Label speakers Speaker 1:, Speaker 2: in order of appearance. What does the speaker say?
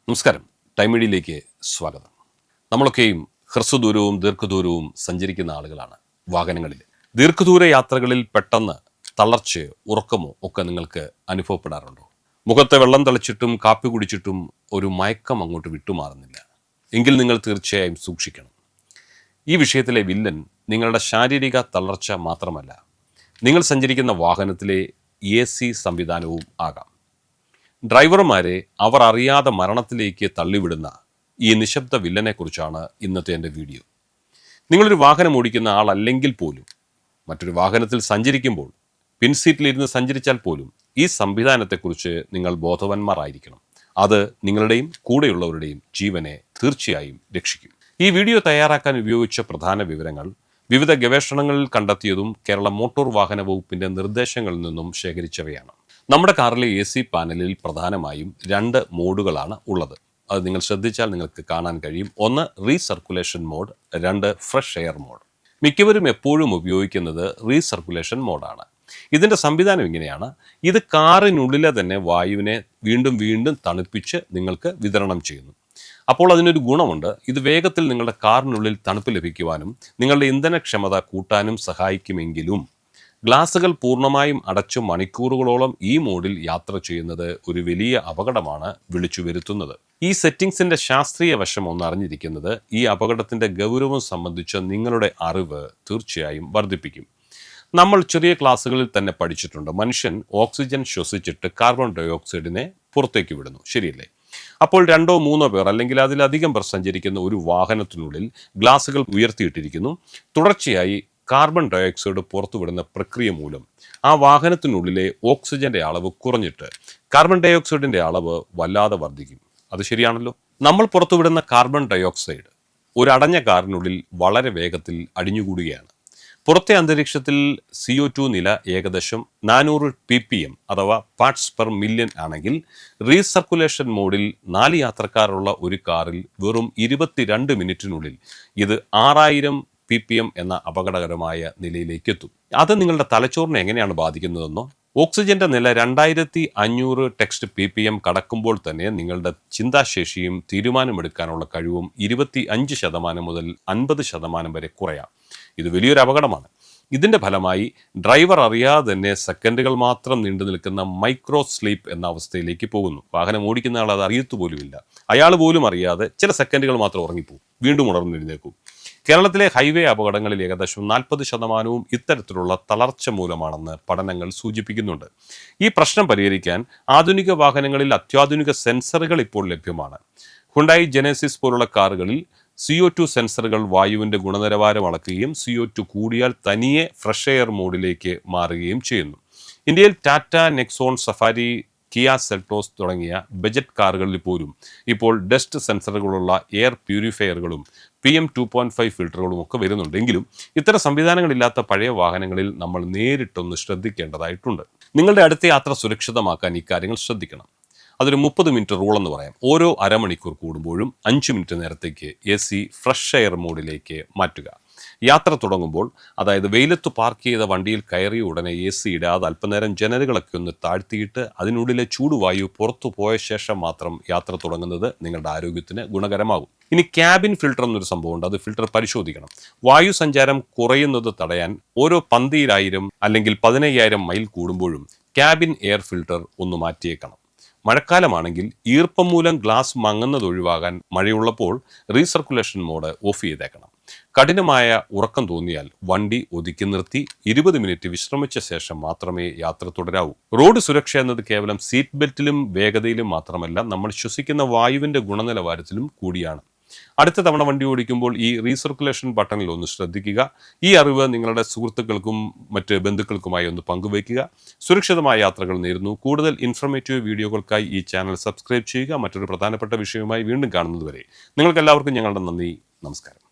Speaker 1: നമസ്കാരം. ടൈം മീഡിയയിലേക്ക് സ്വാഗതം. നമ്മളൊക്കെയും ഹ്രസ്വദൂരവും ദീർഘദൂരവും സഞ്ചരിക്കുന്ന ആളുകളാണ് വാഹനങ്ങളിൽ. ദീർഘദൂര യാത്രകളിൽ പെട്ടെന്ന് തളർച്ചയോ ഉറക്കമോ ഒക്കെ നിങ്ങൾക്ക് അനുഭവപ്പെടാറുണ്ടോ? മുഖത്തെ വെള്ളം തളിച്ചിട്ടും കാപ്പി കുടിച്ചിട്ടും ഒരു മയക്കം അങ്ങോട്ട് വിട്ടുമാറുന്നില്ല എങ്കിൽ നിങ്ങൾ തീർച്ചയായും സൂക്ഷിക്കണം. ഈ വിഷയത്തിലെ വില്ലൻ നിങ്ങളുടെ ശാരീരിക തളർച്ച മാത്രമല്ല, നിങ്ങൾ സഞ്ചരിക്കുന്ന വാഹനത്തിലെ AC സംവിധാനവും ആകാം. ഡ്രൈവർമാരെ അവർ അറിയാതെ മരണത്തിലേക്ക് തള്ളിവിടുന്ന ഈ നിശബ്ദ വില്ലനെക്കുറിച്ചാണ് ഇന്നത്തെ എൻ്റെ വീഡിയോ. നിങ്ങളൊരു വാഹനം ഓടിക്കുന്ന ആളല്ലെങ്കിൽ പോലും, മറ്റൊരു വാഹനത്തിൽ സഞ്ചരിക്കുമ്പോൾ, പിൻസീറ്റിലിരുന്ന് സഞ്ചരിച്ചാൽ പോലും ഈ സംവിധാനത്തെക്കുറിച്ച് നിങ്ങൾ ബോധവാന്മാരായിരിക്കണം. അത് നിങ്ങളുടെയും കൂടെയുള്ളവരുടെയും ജീവനെ തീർച്ചയായും രക്ഷിക്കും. ഈ വീഡിയോ തയ്യാറാക്കാൻ ഉപയോഗിച്ച പ്രധാന വിവരങ്ങൾ വിവിധ ഗവേഷണങ്ങളിൽ കണ്ടെത്തിയതും കേരള മോട്ടോർ വാഹന വകുപ്പിൻ്റെ നിർദ്ദേശങ്ങളിൽ നിന്നും ശേഖരിച്ചവയാണ്. നമ്മുടെ കാറിലെ AC പാനലിൽ പ്രധാനമായും 2 മോഡുകളാണ് ഉള്ളത്. അത് നിങ്ങൾ ശ്രദ്ധിച്ചാൽ നിങ്ങൾക്ക് കാണാൻ കഴിയും. ഒന്ന് recirculation mode, 2 fresh air mode. മിക്കവരും എപ്പോഴും ഉപയോഗിക്കുന്നത് റീസർക്കുലേഷൻ മോഡാണ്. ഇതിൻ്റെ സംവിധാനം ഇങ്ങനെയാണ്. ഇത് കാറിനുള്ളിലെ തന്നെ വായുവിനെ വീണ്ടും വീണ്ടും തണുപ്പിച്ച് നിങ്ങൾക്ക് വിതരണം ചെയ്യുന്നു. അപ്പോൾ അതിനൊരു ഗുണമുണ്ട്. ഇത് വേഗത്തിൽ നിങ്ങളുടെ കാറിനുള്ളിൽ തണുപ്പ് ലഭിക്കുവാനും നിങ്ങളുടെ ഇന്ധനക്ഷമത കൂട്ടാനും സഹായിക്കുമെങ്കിലും ഗ്ലാസുകൾ പൂർണ്ണമായും അടച്ചു മണിക്കൂറുകളോളം ഈ മോഡിൽ യാത്ര ചെയ്യുന്നത് ഒരു വലിയ അപകടമാണ് വിളിച്ചു വരുത്തുന്നത്. ഈ സെറ്റിംഗ്സിന്റെ ശാസ്ത്രീയ വശം ഒന്ന് അറിഞ്ഞിരിക്കുന്നത് ഈ അപകടത്തിന്റെ ഗൗരവം സംബന്ധിച്ച നിങ്ങളുടെ അറിവ് തീർച്ചയായും വർദ്ധിപ്പിക്കും. നമ്മൾ ചെറിയ ക്ലാസ്സുകളിൽ തന്നെ പഠിച്ചിട്ടുണ്ട്, മനുഷ്യൻ ഓക്സിജൻ ശ്വസിച്ചിട്ട് കാർബൺ ഡൈ ഓക്സൈഡിനെ പുറത്തേക്ക് വിടുന്നു, ശരിയല്ലേ? അപ്പോൾ 2 or 3 പേർ അല്ലെങ്കിൽ അതിലധികം പേർ സഞ്ചരിക്കുന്ന ഒരു വാഹനത്തിനുള്ളിൽ ഗ്ലാസുകൾ ഉയർത്തിയിട്ടിരിക്കുന്നു. തുടർച്ചയായി കാർബൺ ഡൈ ഓക്സൈഡ് പുറത്തുവിടുന്ന പ്രക്രിയ മൂലം ആ വാഹനത്തിനുള്ളിലെ ഓക്സിജന്റെ അളവ് കുറഞ്ഞിട്ട് കാർബൺ ഡൈ ഓക്സൈഡിന്റെ അളവ് വല്ലാതെ വർദ്ധിക്കും. അത് ശരിയാണല്ലോ. നമ്മൾ പുറത്തുവിടുന്ന കാർബൺ ഡൈ ഓക്സൈഡ് ഒരു അടഞ്ഞ കാറിനുള്ളിൽ വളരെ വേഗത്തിൽ അടിഞ്ഞുകൂടുകയാണ്. പുറത്തെ അന്തരീക്ഷത്തിൽ CO2 നില ഏകദേശം 400 ppm അഥവാ പാർട്സ് പെർ മില്യൺ ആണെങ്കിൽ റീസർക്കുലേഷൻ മോഡിൽ 4 യാത്രക്കാരുള്ള ഒരു കാറിൽ വെറും 22 മിനിറ്റിനുള്ളിൽ ഇത് 6000 ppm എന്ന അപകടകരമായ നിലയിലേക്ക് എത്തും. അത് നിങ്ങളുടെ തലച്ചോറിനെ എങ്ങനെയാണ് ബാധിക്കുന്നതെന്നോ? ഓക്സിജന്റെ നില 2500 ടെക്സ്റ്റ് ppm കടക്കുമ്പോൾ തന്നെ നിങ്ങളുടെ ചിന്താശേഷിയും തീരുമാനമെടുക്കാനുള്ള കഴിവും 25% മുതൽ 50% വരെ കുറയാം. ഇത് വലിയൊരു അപകടമാണ്. ഇതിന്റെ ഫലമായി ഡ്രൈവർ അറിയാതെ തന്നെ സെക്കൻഡുകൾ മാത്രം നീണ്ടു നിൽക്കുന്ന മൈക്രോ സ്ലീപ്പ് എന്ന അവസ്ഥയിലേക്ക് പോകുന്നു. വാഹനം ഓടിക്കുന്ന ആൾ അത് അറിയത്തുപോലുമില്ല. അയാൾ പോലും അറിയാതെ ചില സെക്കൻഡുകൾ മാത്രം ഉറങ്ങിപ്പോകും, വീണ്ടും ഉണർന്നെഴുന്നേക്കും. കേരളത്തിലെ ഹൈവേ അപകടങ്ങളിൽ ഏകദേശം 40% ഇത്തരത്തിലുള്ള തളർച്ച മൂലമാണെന്ന് പഠനങ്ങൾ സൂചിപ്പിക്കുന്നുണ്ട്. ഈ പ്രശ്നം പരിഹരിക്കാൻ ആധുനിക വാഹനങ്ങളിൽ അത്യാധുനിക സെൻസറുകൾ ഇപ്പോൾ ലഭ്യമാണ്. ഹുണ്ടായി ജെനസിസ് പോലുള്ള കാറുകളിൽ CO2 സെൻസറുകൾ വായുവിൻ്റെ ഗുണനിലവാരം അളക്കുകയും CO2 കൂടിയാൽ തനിയെ ഫ്രഷ് എയർ മോഡിലേക്ക് മാറുകയും ചെയ്യുന്നു. ഇന്ത്യയിൽ Tata Nexon, safari, Kia Seltos തുടങ്ങിയ ബജറ്റ് കാറുകളിൽ പോലും ഇപ്പോൾ ഡസ്റ്റ് സെൻസറുകളുള്ള എയർ പ്യൂരിഫയറുകളും PM 2.5 ഫിൽറ്ററുകളും ഒക്കെ വരുന്നുണ്ടെങ്കിലും ഇത്തരം സംവിധാനങ്ങളില്ലാത്ത പഴയ വാഹനങ്ങളിൽ നമ്മൾ നേരിട്ടൊന്ന് ശ്രദ്ധിക്കേണ്ടതായിട്ടുണ്ട്. നിങ്ങളുടെ അടുത്ത യാത്ര സുരക്ഷിതമാക്കാൻ ഇക്കാര്യങ്ങൾ ശ്രദ്ധിക്കണം. അതൊരു 30 മിനിറ്റ് റൂൾ എന്ന് പറയാം. ഓരോ അരമണിക്കൂർ കൂടുമ്പോഴും 5 മിനിറ്റ് നേരത്തേക്ക് AC ഫ്രഷ് എയർ മോഡിലേക്ക് മാറ്റുക. യാത്ര തുടങ്ങുമ്പോൾ, അതായത് വെയിലത്ത് പാർക്ക് ചെയ്ത വണ്ടിയിൽ കയറിയ ഉടനെ AC ഇടാതെ അല്പനേരം ജനലുകളൊക്കെ ഒന്ന് താഴ്ത്തിയിട്ട് അതിനുള്ളിലെ ചൂടുവായു പുറത്തു പോയ ശേഷം മാത്രം യാത്ര തുടങ്ങുന്നത് നിങ്ങളുടെ ആരോഗ്യത്തിന് ഗുണകരമാകും. ഇനി ക്യാബിൻ ഫിൽട്ടർ എന്നൊരു സംഭവമുണ്ട്. അത് ഫിൽട്ടർ പരിശോധിക്കണം. വായു സഞ്ചാരം കുറയുന്നത് തടയാൻ ഓരോ 12,000 അല്ലെങ്കിൽ 15,000 മൈൽ കൂടുമ്പോഴും ക്യാബിൻ എയർ ഫിൽട്ടർ ഒന്ന് മാറ്റിയേക്കണം. മഴക്കാലമാണെങ്കിൽ ഈർപ്പം മൂലം ഗ്ലാസ് മങ്ങുന്നത് ഒഴിവാകാൻ മഴയുള്ളപ്പോൾ റീസർക്കുലേഷൻ മോഡ് ഓഫ് ചെയ്തേക്കണം. കഠിനമായ ഉറക്കം തോന്നിയാൽ വണ്ടി ഒതുക്കി നിർത്തി 20 മിനിറ്റ് വിശ്രമിച്ച ശേഷം മാത്രമേ യാത്ര തുടരാവൂ. റോഡ് സുരക്ഷ എന്നത് കേവലം സീറ്റ് ബെൽറ്റിലും വേഗതയിലും മാത്രമല്ല, നമ്മൾ ശ്വസിക്കുന്ന വായുവിൻ്റെ ഗുണനിലവാരത്തിലും കൂടിയാണ്. അടുത്ത തവണ വണ്ടി ഓടിക്കുമ്പോൾ ഈ റീസർക്കുലേഷൻ ബട്ടണിൽ ഒന്ന് ശ്രദ്ധിക്കുക. ഈ അറിവ് നിങ്ങളുടെ സുഹൃത്തുക്കൾക്കും മറ്റ് ബന്ധുക്കൾക്കുമായി ഒന്ന് പങ്കുവയ്ക്കുക. സുരക്ഷിതമായ യാത്രകൾ നേരുന്നു. കൂടുതൽ ഇൻഫർമേറ്റീവ് വീഡിയോകൾക്കായി ഈ ചാനൽ സബ്സ്ക്രൈബ് ചെയ്യുക. മറ്റൊരു പ്രധാനപ്പെട്ട വിഷയവുമായി വീണ്ടും കാണുന്നതുവരെ നിങ്ങൾക്കെല്ലാവർക്കും ഞങ്ങളുടെ നന്ദി. നമസ്കാരം.